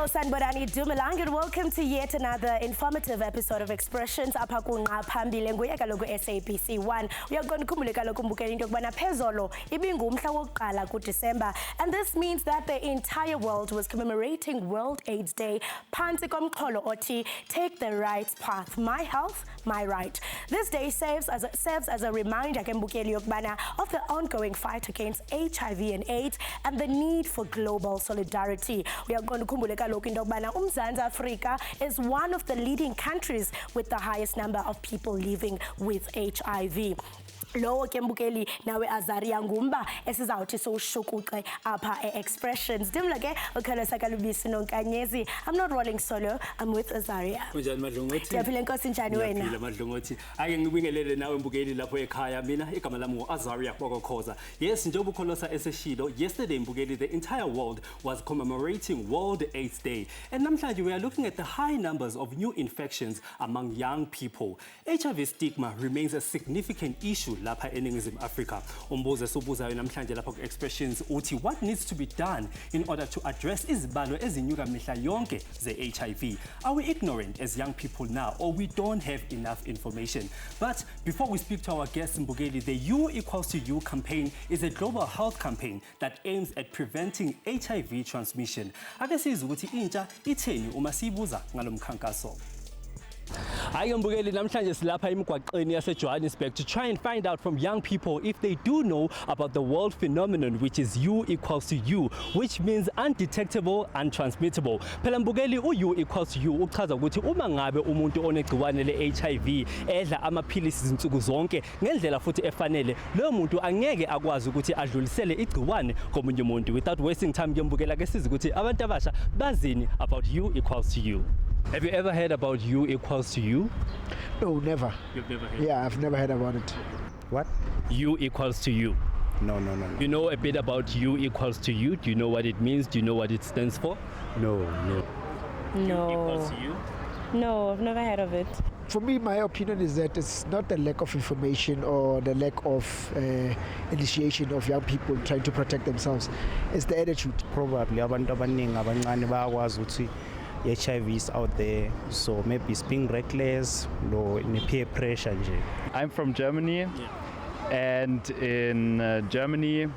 Hello, Sanborani Dumalang, and welcome to yet another informative episode of Expressions. Apha kunqa phambili nguye kaloku SABC 1. Uyakubona ukhumbule kaloku umbukela into yokubana phezolo ibingumhla wokuqala kuDisemba, and this means that the entire world was commemorating World AIDS Day phantsi komxholo othi take the right path, my health, my right. This day serves as a reminder ke mbukeli yokubana of the ongoing fight against HIV and AIDS and the need for global solidarity. Uyakubona ukhumbule kaloku into yokubana uMzantsi Afrika is one of the leading countries with the highest number of people living with HIV. Lo ke mbukeli nawe Azaria ngumba esizawuthi sowushukuxe apha Expressions. Dimla ke ukhalisa kalubisi nonkanyezi. I'm not rolling solo, I'm with Azaria. Kunjani madlongothi? Ndiyaphila inkosi njani wena? Ndiyaphila madlongothi. Ake ngibingelele nawe mbukeli lapho ekhaya. Mina igama lami Azaria Bokokhoza. Yes, njengoba ukholosa eseshilo, yesterday mbukeli the entire world was commemorating World AIDS Day. And namhlanje we are looking at the high numbers of new infections among young people. HIV stigma remains a significant issue lapha eNingizimu Afrika. Umbuzo sobuzayo namhlanje lapha ku-Expressions uthi what needs to be done in order to address izibalo ezinyuka mihla yonke ze-HIV. Are we ignorant as young people now, or we don't have enough information? But before we speak to our guest Mbugeli, the U equals to U campaign is a global health campaign that aims at preventing HIV transmission. Ake sizwe ukuthi intsha itheni uma siyibuza ngalo mkhankaso. Hayi mbukeli namhlanje silapha emgwaqeni yaseJohannesburg to try and find out from young people if they do know about the world phenomenon which is U equals to U, which means undetectable, untransmittable. Phela mbukeli U equals to U uchaza ukuthi uma ngabe umuntu onegciwane le-HIV edla amaphilisi izinsuku zonke ngendlela futhi efanele, lo muntu angeke akwazi ukuthi adlulisele igciwane komunye umuntu. Without wasting time ke mbukela ke siza ukuthi abantu abasha bazini about U equals to U. Have you ever heard about U equals to U? No, never. You've never heard? Yeah, I've never heard about it. What? U equals to U. No. You know a bit about U equals to U? Do you know what it means? Do you know what it stands for? No. U equals to U? No, I've never heard of it. For me, my opinion is that it's not the lack of information or the lack of initiation of young people trying to protect themselves. It's the attitude. Probably abantu abaningi abancane bayakwazi ukuthi HIV is out there, so maybe it's being reckless or in peer pressure nje. I'm from Germany, and in Germany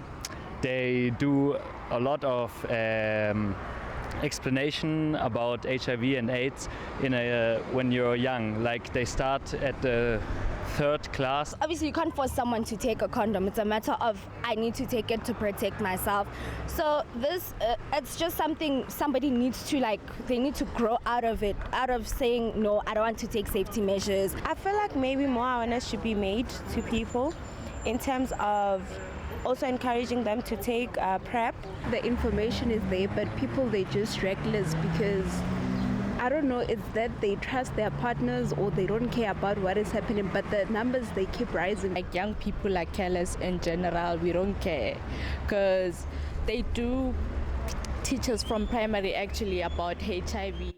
they do a lot of explanation about HIV and AIDS when you're young. Like they start at the 3rd class. Obviously, you can't force someone to take a condom. It's a matter of I need to take it to protect myself. So this, it's just something somebody needs to they need to grow out of it, out of saying, no, I don't want to take safety measures. I feel like maybe more awareness should be made to people in terms of also encouraging them to take PrEP. The information is there, but people, they're just reckless because I don't know, it's that they trust their partners or they don't care about what is happening, but the numbers, they keep rising. Like young people are careless in general, we don't care, because they do teach us from primary actually about HIV.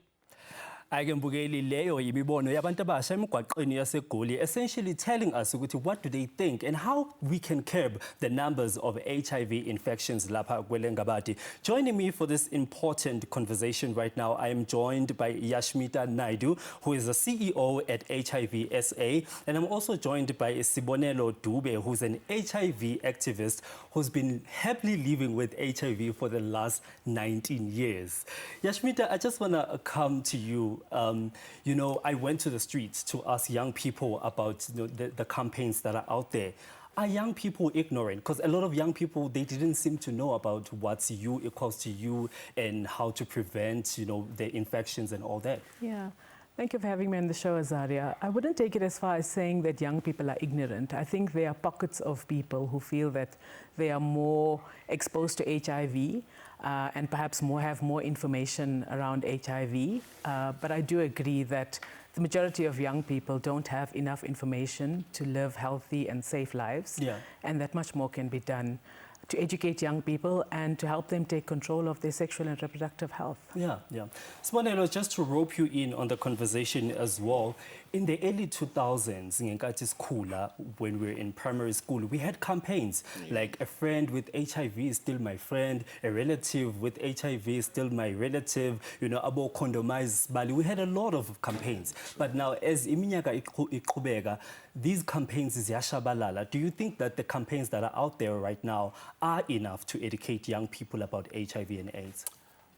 Ake mbukeli leyo yimibono yabantu abasha emgwaqeni yaseGoli, essentially telling us ukuthi what do they think and how we can curb the numbers of HIV infections lapha kwelengabadi. Joining me for this important conversation right now, I am joined by Yashmita Naidu, who is the CEO at HIV SA, and I'm also joined by Sibonelo Dube, who's an HIV activist who's been happily living with HIV for the last 19 years. Yashmita, I just want to come to you. I went to the streets to ask young people about the campaigns that are out there. Are young people ignorant? Because a lot of young people, they didn't seem to know about what's U equals to U and how to prevent, the infections and all that. Yeah. Thank you for having me on the show, Azaria. I wouldn't take it as far as saying that young people are ignorant. I think there are pockets of people who feel that they are more exposed to HIV and perhaps have more information around HIV. But I do agree that the majority of young people don't have enough information to live healthy and safe lives, and that much more can be done. to educate young people and to help them take control of their sexual and reproductive health. Yeah. Sibonelo, just to rope you in on the conversation as well, in the early 2000s, ngenkathi sikhula, when we were in primary school, we had campaigns like a friend with HIV is still my friend, a relative with HIV is still my relative, abo condomize bali. We had a lot of campaigns. But now, as iminyaka iqhubeka, these campaigns ziyashabalala. Do you think that the campaigns that are out there right now are enough to educate young people about HIV and AIDS?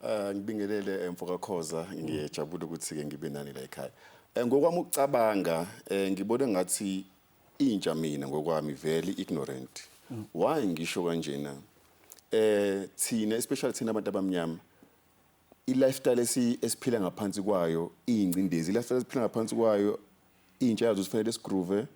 Ngibingelele mfoka Khoza, ngiyajabula ukuthi ke ngibe nani la ekhaya. Ngokwami ukucabanga ngibona ngathi intsha mina ngokwami very ignorant. Why ngisho kanjena? Thina especially thina abantu abamnyama i-lifestyle esiphila ngaphansi kwayo ingcindezi, i-lifestyle esiphila ngaphansi kwayo intsha yazo sifanele sigroove,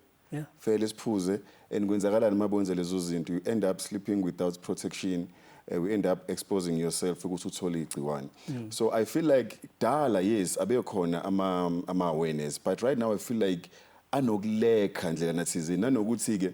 fanele siphuze, and kwenzakalani mabonze lezo zinto, you end up sleeping without protection. We end up exposing yourself ukuthi uthole igciwane. So I feel like dala yes abekhona ama awareness, but right now I feel like anokuleka ndlela nathizini nanokuthi ke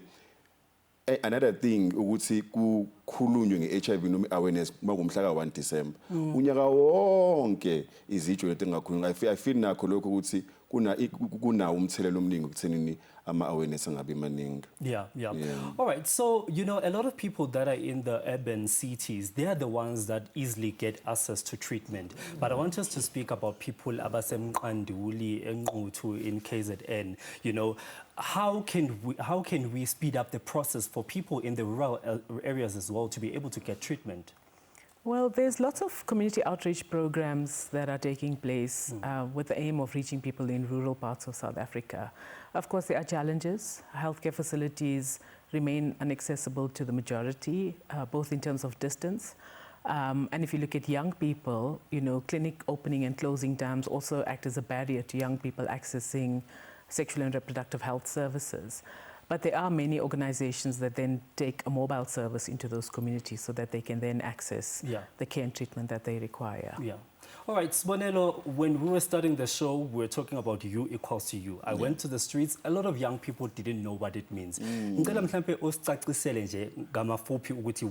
another thing ukuthi kukhulunywe nge-HIV noma awareness makumhla ka-1 December. Unyaka wonke izitsho lento engakhulunywa. I feel nakho lokho ukuthi kuna umthelelo omningi ukuthenini ama-awareness angabi maningi. Yeah. All right, so, a lot of people that are in the urban cities, they are the ones that easily get access to treatment. But I want us to speak about people abasemqanduli enquthu in KZN. How can we speed up the process for people in the rural areas as well to be able to get treatment? Well, there's lots of community outreach programs that are taking place with the aim of reaching people in rural parts of South Africa. Of course, there are challenges. Healthcare facilities remain inaccessible to the majority, both in terms of distance. And if you look at young people, clinic opening and closing times also act as a barrier to young people accessing sexual and reproductive health services. But there are many organizations that then take a mobile service into those communities so that they can then access the care and treatment that they require. Yeah. All right, Sibonelo, when we were starting the show, we were talking about U equals to U. I went to the streets. A lot of young people didn't know what it means.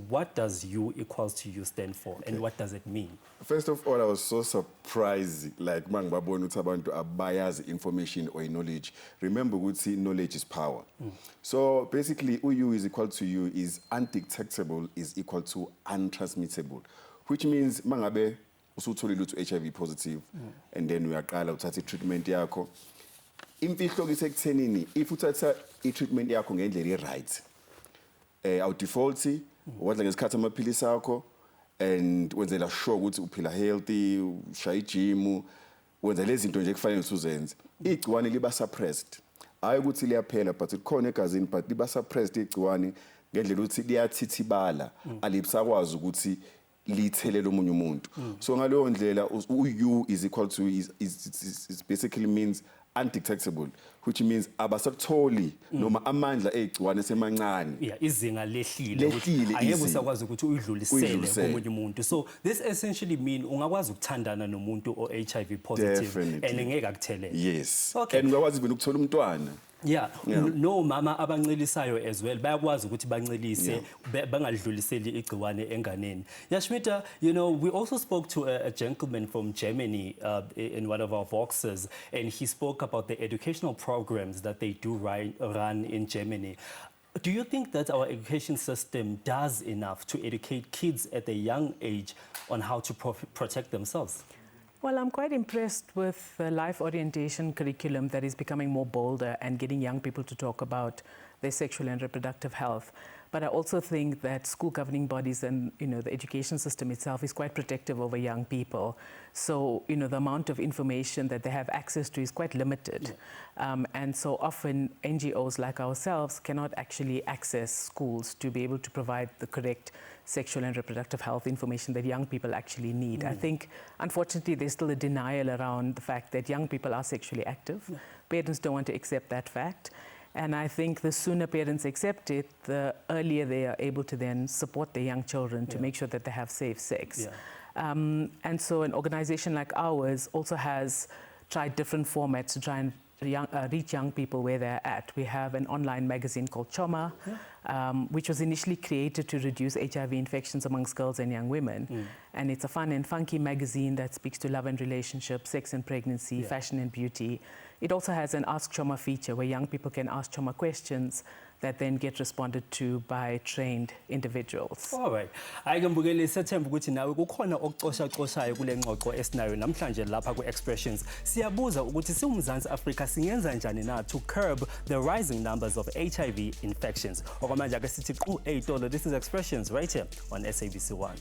What does U equals to U stand for, and what does it mean? First of all, I was so surprised, like mangibabona ukuthi abantu abayazi information or knowledge. Remember, knowledge is power. So basically, U is equal to U is undetectable is equal to untransmittable, which means mangabe usutholile ukuthi HIV positive and then uyaqala uthatha treatment yakho. Imfihlo ke sekuthenini if uthatha treatment yakho ngendlela right, awu default wadla ngesikhathi amaphilisi akho and wenzela sure ukuthi uphila healthy, ushaya gym, wenza lezi zinto nje kufanele usuzenze. Igciwane liba suppressed. Hayi ukuthi liyaphela but kukhona egazini but liba suppressed igciwane ngendlela ukuthi liyathithibala, alibisakwazi ukuthi lithelele omunye umuntu. So ngaleyo ndlela U is equal to is basically means undetectable, which means abasakutholi noma amandla egciwane semancane. Izinga lehlile ukuthi ayeke usakwazi ukuthi uyidlulisele komunye umuntu. So this essentially mean ungakwazi ukuthandana nomuntu o HIV positive and ngeke akuthelele. Yes. Okay. And ungakwazi even ukuthola umntwana. No mama abancelisayo as well bayakwazi ukuthi bancelise bangadluliseli igciwane enganeni. Yashmita, we also spoke to a gentleman from Germany in one of our Voxes, and he spoke about the educational programs that they do run in Germany. Do you think that our education system does enough to educate kids at a young age on how to protect themselves? Well, I'm quite impressed with the life orientation curriculum that is becoming more bolder and getting young people to talk about their sexual and reproductive health. But I also think that school governing bodies and the education system itself is quite protective over young people. So the amount of information that they have access to is quite limited. And so often NGOs like ourselves cannot actually access schools to be able to provide the correct sexual and reproductive health information that young people actually need. I think, unfortunately, there's still a denial around the fact that young people are sexually active. Parents don't want to accept that fact. And I think the sooner parents accept it, the earlier they are able to then support their young children to make sure that they have safe sex. And so an organization like ours also has tried different formats to try and reach young people where they're at. We have an online magazine called Choma, which was initially created to reduce HIV infections amongst girls and young women. And it's a fun and funky magazine that speaks to love and relationships, sex and pregnancy, fashion and beauty. It also has an Ask Choma feature where young people can ask Choma questions that then get responded to by trained individuals. All right. Hayi ke mbukeli sethemba ukuthi nawe kukhona okuxosha-xoshayo kule ngxoxo esinayo namhlanje lapha ku-Expressions. Siyabuza ukuthi siwuMzansi Afrika singenza njani na to curb the rising numbers of HIV infections. Okwamanje ake sithi qhu ey'tolo. This is Expressions right here on SABC 1.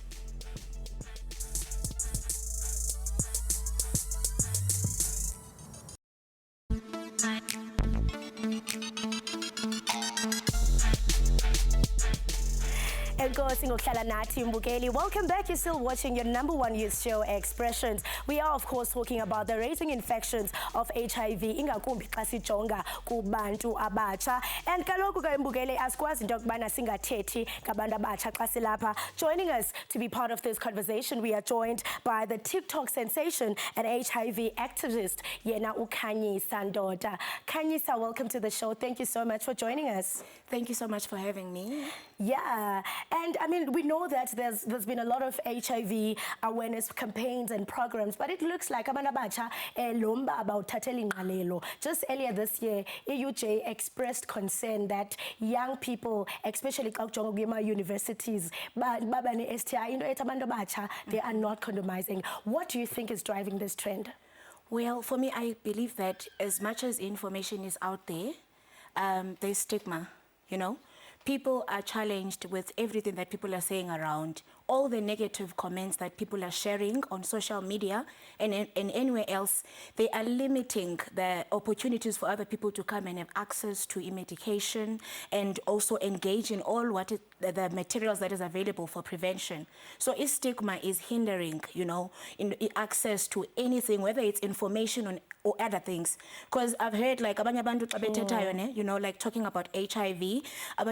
Welcome back. You're still watching your #1 youth show, Expressions. We are, of course, talking about the rising infections of HIV, ingakumbi xa sijonga kubantu abatsha. And kaloku ke Mbukeli, asikwazi into yokubana singathethi ngabantu abatsha xa silapha. Joining us to be part of this conversation, we are joined by the TikTok sensation and HIV activist, Yena uKhanyisa Ndoda. Khanyisa, welcome to the show. Thank you so much for joining us. Thank you so much for having me. Yeah, and I mean, we know that there's been a lot of HIV awareness campaigns and programs, but it looks like abantu abatsha lomba about thathela ingqalelo. Just earlier this year, EUJ expressed concern that young people, especially xa kujonga kwima universities, baba ne-STI, into ethi abantu abatsha, they are not condomizing. What do you think is driving this trend? Well, for me, I believe that as much as information is out there, there's stigma, you know? People are challenged with everything that people are saying around, all the negative comments that people are sharing on social media and anywhere else. They are limiting the opportunities for other people to come and have access to medication and also engage in all the materials that is available for prevention. So stigma is hindering, you know, in access to anything, whether it's information or other things. Because I've heard like abanye abantu you know, like talking about HIV,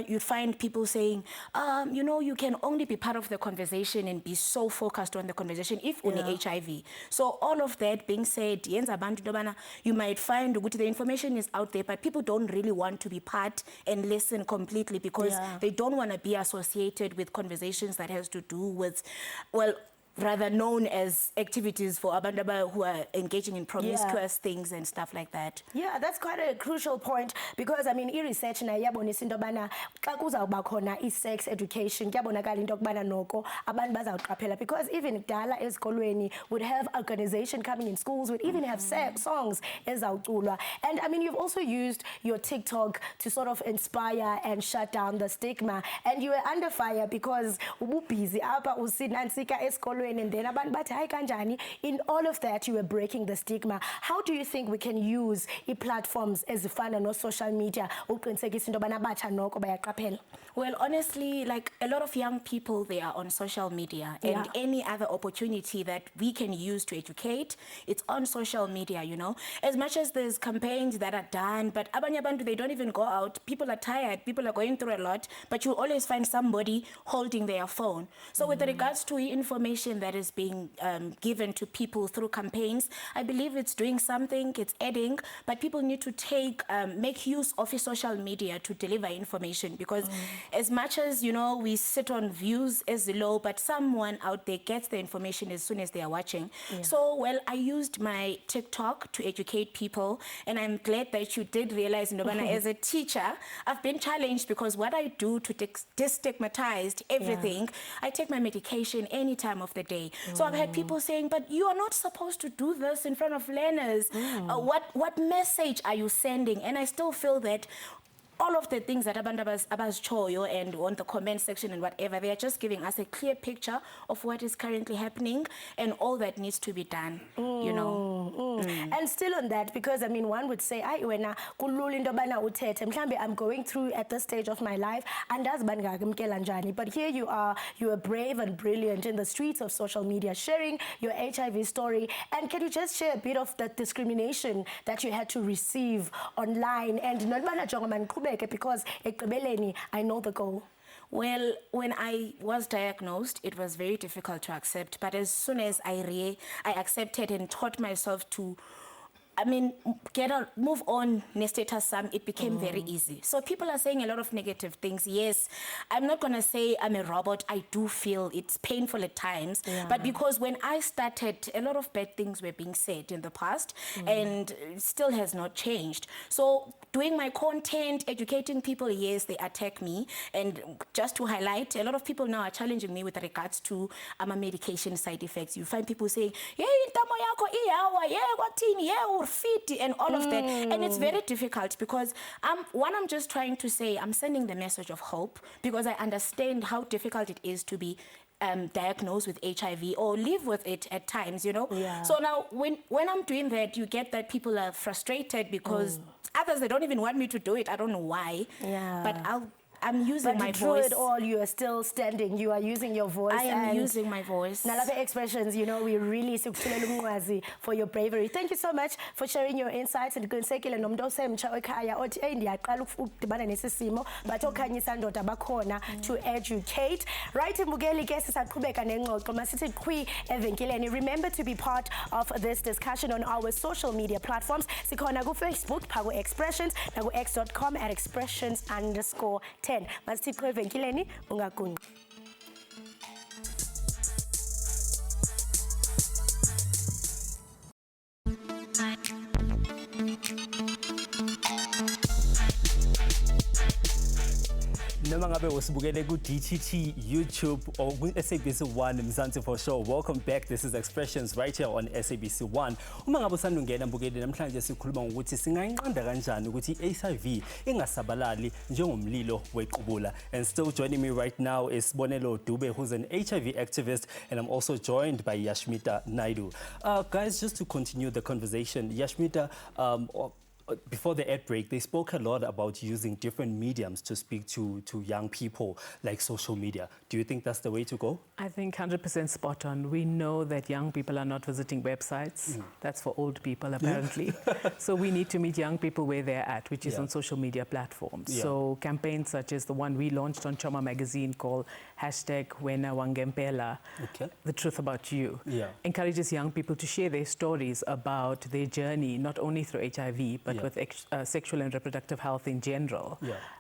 you'd find people saying, you know, you can only be part of the conversation and be so focused on the conversation if only HIV. So all of that being said, you might find the information is out there, but people don't really want to be part and listen completely because they don't want to be associated with conversations that has to do with, well, rather known as activities for abandaba who are engaging in promiscuous things and stuff like that. Yeah, that's quite a crucial point because I mean, research na yabonisa into yobana xa kuzawuba khona i-sex education kuyabonakala into yokubana noko abantu bazawuqaphela because even kudala ezikolweni would have organization coming in schools, would even have songs ezawuculwa. And I mean, you've also used your TikTok to sort of inspire and shut down the stigma, and you were under fire because ububhizi apha usinansika esikolweni. And then in all of that, you were breaking the stigma. How do you think we can use platforms as fun and social media? Well, honestly, like a lot of young people, they are on social media and any other opportunity that we can use to educate, it's on social media, you know. As much as there's campaigns that are done, but they don't even go out. People are tired, people are going through a lot, but you'll always find somebody holding their phone. So with regards to information that is being given to people through campaigns, I believe it's doing something, it's adding, but people need to make use of social media to deliver information because as much as, you know, we sit on views as low, but someone out there gets the information as soon as they are watching. So, well, I used my TikTok to educate people, and I'm glad that you did realize, Ndobana, as a teacher, I've been challenged because what I do to destigmatize everything, I take my medication any time of the day. So I've had people saying, but you are not supposed to do this in front of learners. What message are you sending? And I still feel that all of the things that Abaz Choyo and on the comment section and whatever, they are just giving us a clear picture of what is currently happening and all that needs to be done, you know. And still on that, because I mean, one would say, I'm going through at this stage of my life, but here you are brave and brilliant in the streets of social media, sharing your HIV story. And can you just share a bit of the discrimination that you had to receive online? And because I know the goal. Well, when I was diagnosed, it was very difficult to accept. But as soon as I accepted and taught myself to I mean, move on, status sam, it became very easy. So people are saying a lot of negative things. Yes, I'm not going to say I'm a robot. I do feel it's painful at times. But because when I started, a lot of bad things were being said in the past and it still has not changed. So doing my content, educating people, yes, they attack me. And just to highlight, a lot of people now are challenging me with regards to medication side effects. You find people saying, yeah, and all of that. And it's very difficult because I'm just trying to say, I'm sending the message of hope because I understand how difficult it is to be diagnosed with HIV or live with it at times, you know. So now when I'm doing that, you get that people are frustrated because others, they don't even want me to do it. I don't know why. But I'm using my voice. But through it all, you are still standing. You are using your voice. I am using my voice. Nalapha Expressions, you know, we really for your bravery. Thank you so much for sharing your insights. And kunsekile nomntu osemtsha ekhaya othi hey ndiyaqala ukudibana nesisimo but okhanyisa ndoda bakhona to educate. Right, Mbukeli ke sisaqhubeka nengxoxo masithi qhwi evenkileni. Remember to be part of this discussion on our social media platforms. Sikhona ku Facebook phaku Expressions na ku x.com@expressions_10. Masithi qhwi evenkileni ungagunqi. Noma ngabe usibukele ku DTT, YouTube or ku SABC 1 Mzansi for sure. Welcome back. This is Expressions right here on SABC 1. Uma ngabe usanda ungena mbukeli namhlanje sikhuluma ngokuthi singayinqanda kanjani ukuthi HIV ingasabalali njengomlilo wequbula. And still joining me right now is Bonelo Dube, who's an HIV activist, and I'm also joined by Yashmita Naidu. Guys, just to continue the conversation, Yashmita, before the ad break, they spoke a lot about using different mediums to speak to young people, like social media. Do you think that's the way to go? I think 100% spot on. We know that young people are not visiting websites. That's for old people, apparently. So we need to meet young people where they're at, which is on social media platforms. So campaigns such as the one we launched on Choma magazine called #WenaWangempela, the truth about you, encourages young people to share their stories about their journey, not only through HIV, but with sexual and reproductive health in general.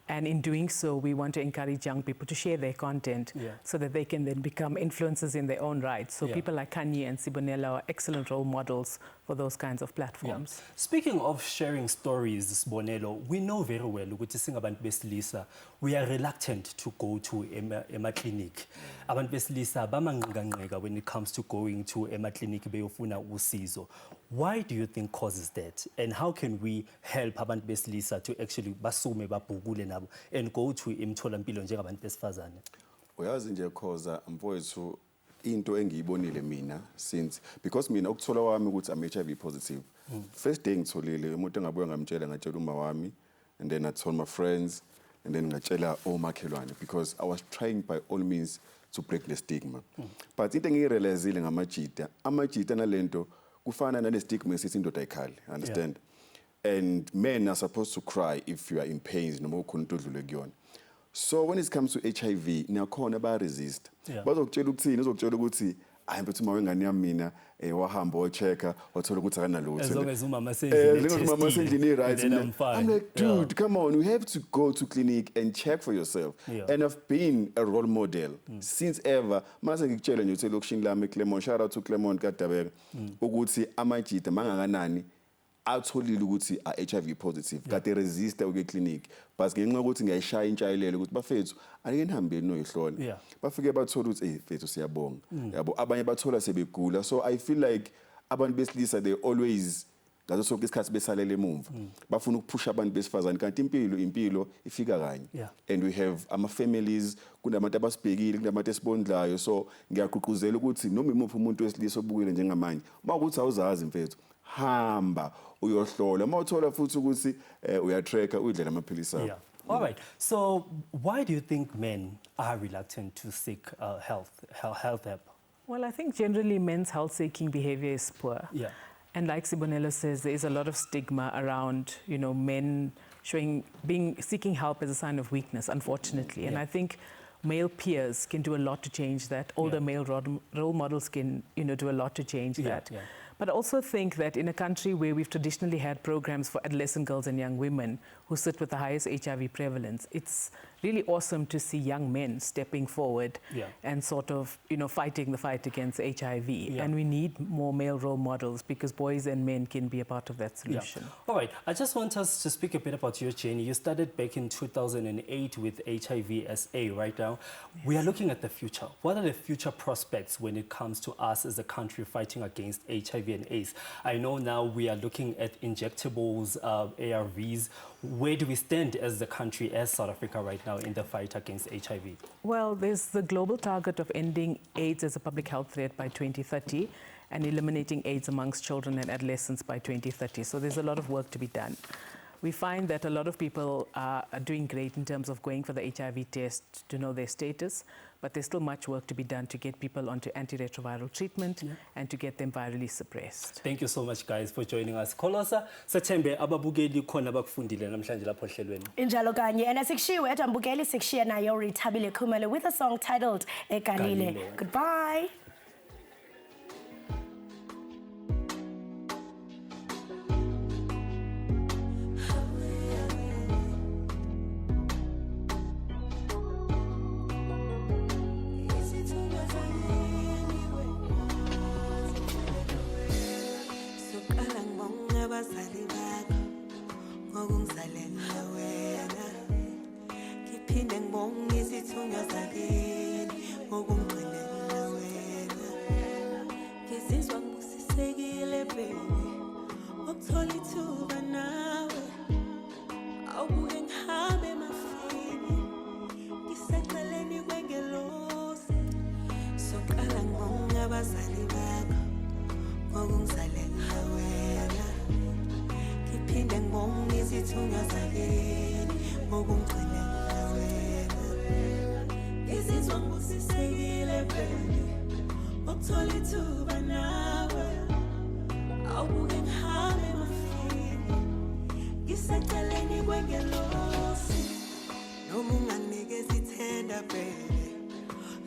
And in doing so, we want to encourage young people to share their content so that they can then become influencers in their own right. So people like Kanye and Sibonela are excellent role models for those kinds of platforms. Speaking of sharing stories, Bonelo, we know very well ukuthi singabantu besilisa, we are reluctant to go to a clinic. Abantu besilisa bamanqika when it comes to going to a clinic beyofuna usizo. Why do you think causes that? And how can we help abantu besilisa to actually basume babhukule nabo and go to imtholampilo njengabantu besifazane? Uyazi nje khoza mfowethu into engiyibonile mina since because mina ukuthola wami ukuthi I'm HIV positive. First day ngitholile umuntu engabuya ngamtshela ngatshela uma wami and then I told my friends and then ngatshela omakhelwane because I was trying by all means to break the stigma. But into engiyirealizile ngamajita, amajita nalento kufana nale stigma esithi indoda ayikhali, understand? And men are supposed to cry if you are in pain noma ukhona into odlule kuyona. So when it comes to HIV, niyakhona ba resist. Bazokutshela ukuthini, uzokutshela ukuthi hayi mfethu uma wengane yami mina wahamba ochecka wathola ukuthi akanalutho. As long as umama sendlini right. I'm like, dude, come on, you have to go to clinic and check for yourself. And I've been a role model since ever. Mase ngikutshela nje uthi lokushini lami Clement, shout out to Clement Kadabeka ukuthi amajita mangakanani atholile ukuthi HIV positive kade resist uke clinic but ngenxa ukuthi ngiyayishaya intshayelelo ukuthi bafethu ake nihambeni noyihlola bafike bathola ukuthi fethu siyabonga yabo abanye bathola sebegula. So I feel like abantu besilisa they always ngaso sonke isikhathi besalele emuva bafuna ukuphusha abantu besifazane kanti impilo ifika kanye and we have ama families kunabantu abasibhekile kunabantu esibondlayo. So ngiyaqhuquzela ukuthi noma imuphi umuntu wesilisa obukile njengamanje mawukuthi awuzazi mfethu hamba uyohlola mawuthola futhi ukuthi uyatracka uyidlela amaphilisi akho. All right. So why do you think men are reluctant to seek health help? Well, I think generally men's health-seeking behavior is poor. And like Sibonela says, there is a lot of stigma around, you know, men seeking help as a sign of weakness, unfortunately. And I think male peers can do a lot to change that. Older male role models can, do a lot to change that. Yeah. But I also think that in a country where we've traditionally had programs for adolescent girls and young women who sit with the highest HIV prevalence, it's really awesome to see young men stepping forward and sort of, fighting the fight against HIV. And we need more male role models because boys and men can be a part of that solution. All right, I just want us to speak a bit about your journey. You started back in 2008 with HIV SA. Right now, we are looking at the future. What are the future prospects when it comes to us as a country fighting against HIV and AIDS? I know now we are looking at injectables, ARVs. Where do we stand as the country, as South Africa right now in the fight against HIV? Well, there's the global target of ending AIDS as a public health threat by 2030 and eliminating AIDS amongst children and adolescents by 2030. So there's a lot of work to be done. We find that a lot of people are doing great in terms of going for the HIV test to know their status, but there's still much work to be done to get people onto antiretroviral treatment and to get them virally suppressed. Thank you so much, guys, for joining us. Kholosa, sathembe ababukeli khona bakufundile namhlanje lapho ohlelweni. Injalo kanye, and sikushiwe ambukeli sikushiya nayo Rithabile Khumalo with a song titled Egalile. Goodbye.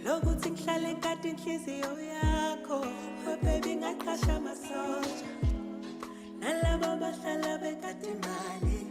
Lokuthi ngihlale ngikade inhliziyo yakho, baby ngaqasha amasoja nalabo abahlala bekade imali.